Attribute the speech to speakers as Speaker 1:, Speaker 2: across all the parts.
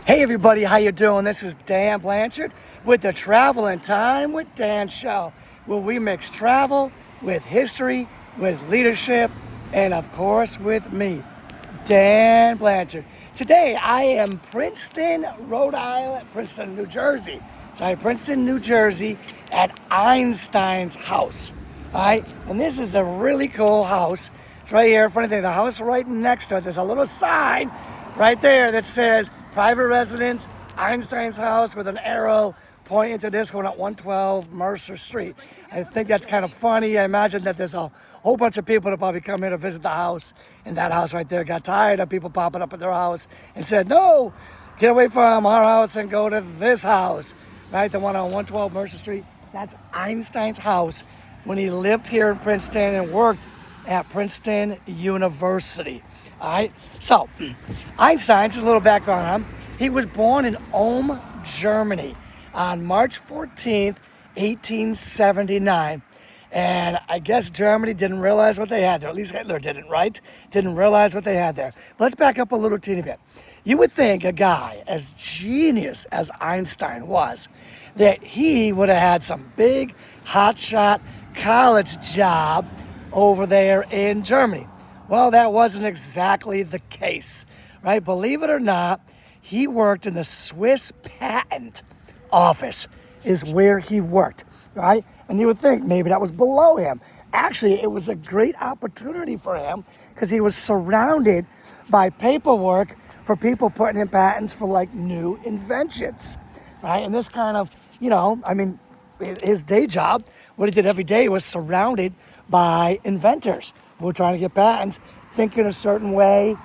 Speaker 1: Hey everybody, how you doing? This is Dan Blanchard with the Travel in Time with Dan show, where we mix travel with history, with leadership, and of course with me, Dan Blanchard. Today I am Princeton, New Jersey. Princeton, New Jersey at Einstein's house. All right, and this is a really cool house. It's right here in front of the house right next to it. There's a little sign right there that says private residence, Einstein's house, with an arrow pointing to this one at 112 Mercer Street. I think that's kind of funny. I imagine that there's a whole bunch of people that probably come here to visit the house, and that house right there got tired of people popping up at their house and said, no, get away from our house and go to this house, right? The one on 112 Mercer Street. That's Einstein's house when he lived here in Princeton and worked at Princeton University. All right, so Einstein, just a little background on him. He was born in Ulm, Germany on March 14th, 1879. And I guess Germany didn't realize what they had there. At least Hitler didn't, right? Didn't realize what they had there. But let's back up a little teeny bit. You would think a guy as genius as Einstein was, that he would have had some big hotshot college job over there in Germany. Well, that wasn't exactly the case, right? Believe it or not, he worked in the Swiss patent office is where he worked, right? And you would think maybe that was below him. Actually, it was a great opportunity for him because he was surrounded by paperwork for people putting in patents for like new inventions, right? And this kind of, his day job, what he did every day was surrounded by inventors who were trying to get patents, thinking a certain way,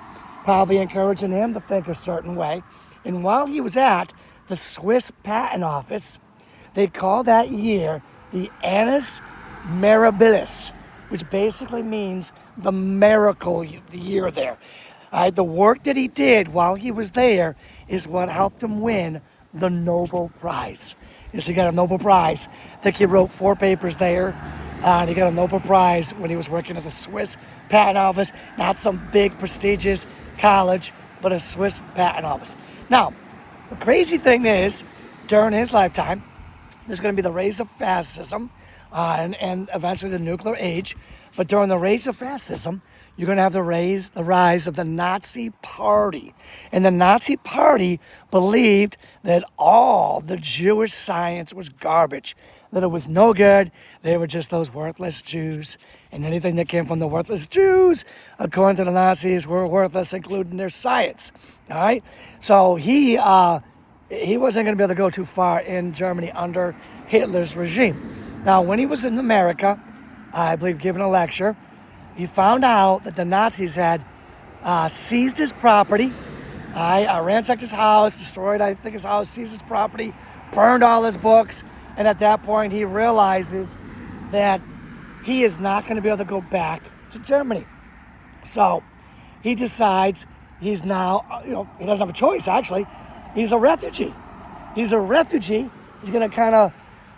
Speaker 1: probably encouraging him to think a certain way. And while he was at the Swiss Patent Office, they called that year the Annus Mirabilis, which basically means the miracle year there. The work that he did while he was there is what helped him win the Nobel Prize. Yes, he got a Nobel Prize. I think he wrote 4 papers there. And he got a Nobel Prize when he was working at the Swiss Patent Office. Not some big prestigious college, but a Swiss Patent Office. Now, the crazy thing is, during his lifetime, there's going to be the rise of fascism and eventually the nuclear age. But during the rise of fascism, you're going to have the rise of the Nazi Party. And the Nazi Party believed that all the Jewish science was garbage, that it was no good. They were just those worthless Jews. And anything that came from the worthless Jews, according to the Nazis, were worthless, including their science. All right? So he wasn't going to be able to go too far in Germany under Hitler's regime. Now, when he was in America, I believe giving a lecture, he found out that the Nazis had seized his property, ransacked his house, destroyed, I think, his house, seized his property, burned all his books. And at that point, he realizes that he is not going to be able to go back to Germany. So he decides he's now, he doesn't have a choice, actually. He's a refugee. He's going to kind of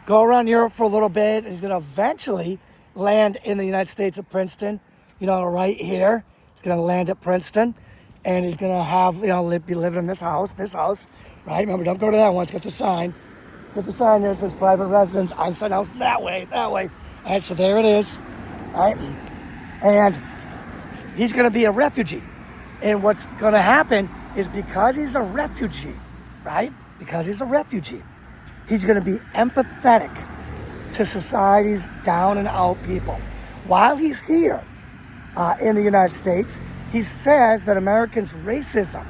Speaker 1: go around Europe for a little bit. And he's going to eventually land in the United States at Princeton, right here. He's going to land at Princeton. And he's going to have, be living in this house, right? Remember, don't go to that one. It's got the sign. Put the sign there that says private residence, Einstein house, that way. All right, so there it is. All right, and he's going to be a refugee. And what's going to happen is because he's a refugee, right? Because he's a refugee, he's going to be empathetic to society's down and out people. While he's here in the United States, he says that Americans' racism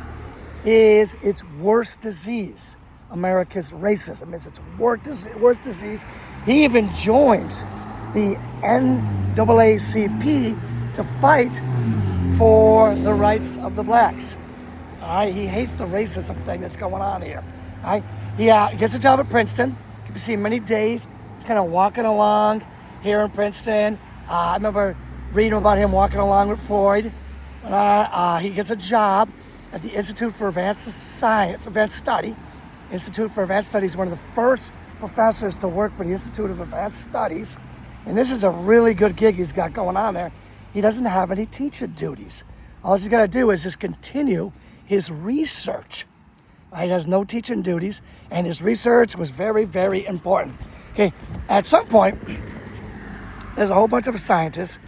Speaker 1: is its worst disease. America's racism is its worst disease. He even joins the NAACP to fight for the rights of the blacks. All right, he hates the racism thing that's going on here. All right, he gets a job at Princeton. You can see him many days. He's kind of walking along here in Princeton. I remember reading about him walking along with Freud. He gets a job at the Institute for Advanced Study. Institute for Advanced Studies, one of the first professors to work for the Institute of Advanced Studies. And this is a really good gig he's got going on there. He doesn't have any teacher duties. All he's got to do is just continue his research. Right? He has no teaching duties, and his research was very, very important. Okay, at some point, there's a whole bunch of scientists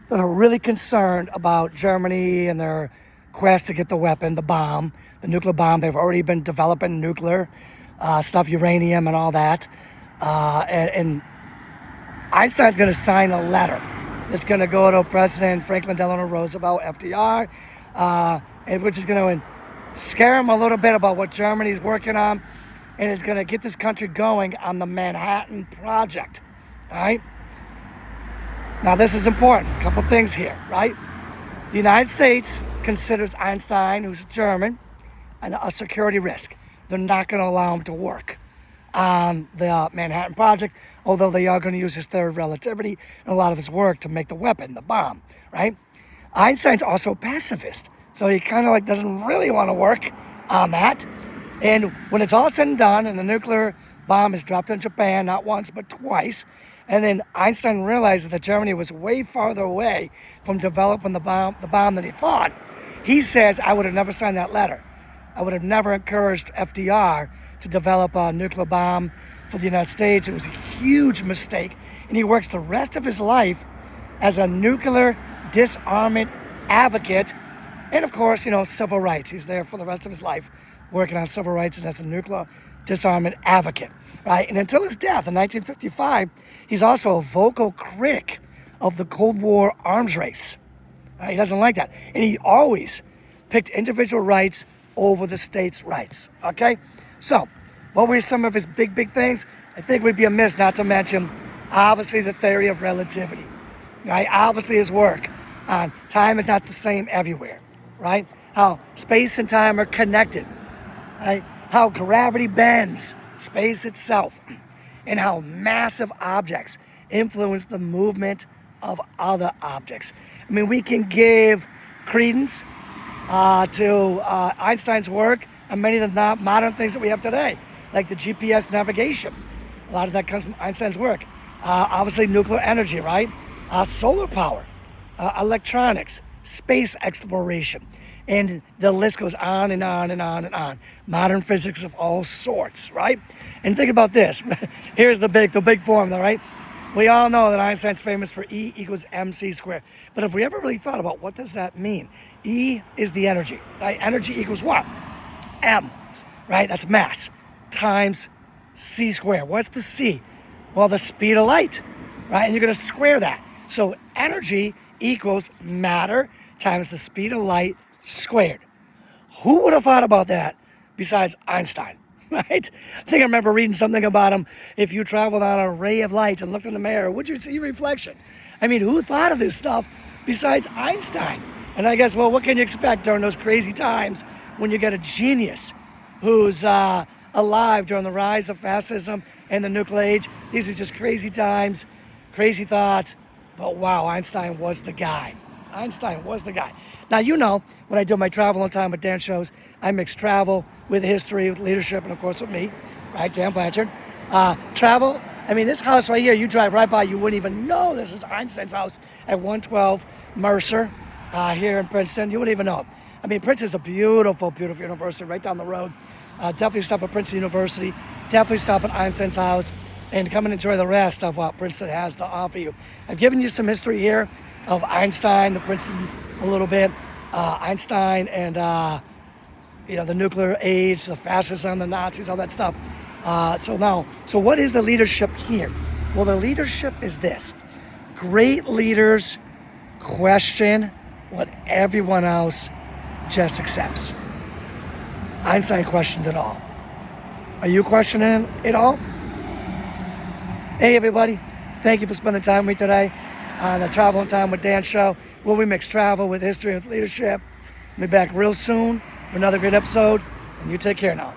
Speaker 1: that are really concerned about Germany and their quest to get the weapon, the bomb, the nuclear bomb. They've already been developing nuclear stuff, uranium and all that. And Einstein's going to sign a letter that's going to go to President Franklin Delano Roosevelt, FDR, and which is going to scare him a little bit about what Germany's working on, and is going to get this country going on the Manhattan Project. All right? Now, this is important. A couple things here, right? The United States considers Einstein, who's German, a security risk. They're not going to allow him to work on the Manhattan Project, although they are going to use his theory of relativity and a lot of his work to make the weapon, the bomb, right? Einstein's also a pacifist, so he kind of like doesn't really want to work on that. And when it's all said and done, and the nuclear bomb is dropped on Japan, not once, but twice, and then Einstein realizes that Germany was way farther away from developing the bomb than he thought, he says, I would have never signed that letter. I would have never encouraged FDR to develop a nuclear bomb for the United States. It was a huge mistake. And he works the rest of his life as a nuclear disarmament advocate. And of course, civil rights. He's there for the rest of his life working on civil rights and as a nuclear disarmament advocate, right? And until his death in 1955, he's also a vocal critic of the Cold War arms race. He doesn't like that. And he always picked individual rights over the states' rights, okay? So, what were some of his big things? I think it would be amiss not to mention, obviously, the theory of relativity, right? Obviously, his work on time is not the same everywhere, right? How space and time are connected, right? How gravity bends space itself, and how massive objects influence the movement of other objects. I mean, we can give credence to Einstein's work and many of the modern things that we have today, like the GPS navigation. A lot of that comes from Einstein's work. Obviously, nuclear energy, right? Solar power, electronics, space exploration, and the list goes on and on and on and on. Modern physics of all sorts, right? And think about this. Here's the big formula, right? We all know that Einstein's famous for E equals mc squared. But if we ever really thought about what does that mean? E is the energy, right? Energy equals what? M, right? That's mass times c squared. What's the c? Well, the speed of light, right? And you're going to square that. So energy equals matter times the speed of light squared. Who would have thought about that besides Einstein, right? I think I remember reading something about him. If you traveled on a ray of light and looked in the mirror, would you see reflection? I mean, who thought of this stuff besides Einstein? And I guess, well, what can you expect during those crazy times when you get a genius who's alive during the rise of fascism and the nuclear age? These are just crazy times, crazy thoughts. But wow, Einstein was the guy. Einstein was the guy. Now, when I do my Travel on Time with Dan shows, I mix travel with history, with leadership, and of course with me, right, Dan Blanchard. Travel, I mean, this house right here, you drive right by, you wouldn't even know this is Einstein's house at 112 Mercer here in Princeton. You wouldn't even know. I mean, Princeton is a beautiful, beautiful university right down the road. Definitely stop at Princeton University. Definitely stop at Einstein's house and come and enjoy the rest of what Princeton has to offer you. I've given you some history here of Einstein, the Princeton a little bit, Einstein and, the nuclear age, the fascism, the Nazis, all that stuff. So what is the leadership here? Well, the leadership is this. Great leaders question what everyone else just accepts. Einstein questioned it all. Are you questioning it all? Hey, everybody. Thank you for spending time with me today on the Travel on Time with Dan show, where we mix travel with history and leadership. We'll be back real soon for another great episode, and you take care now.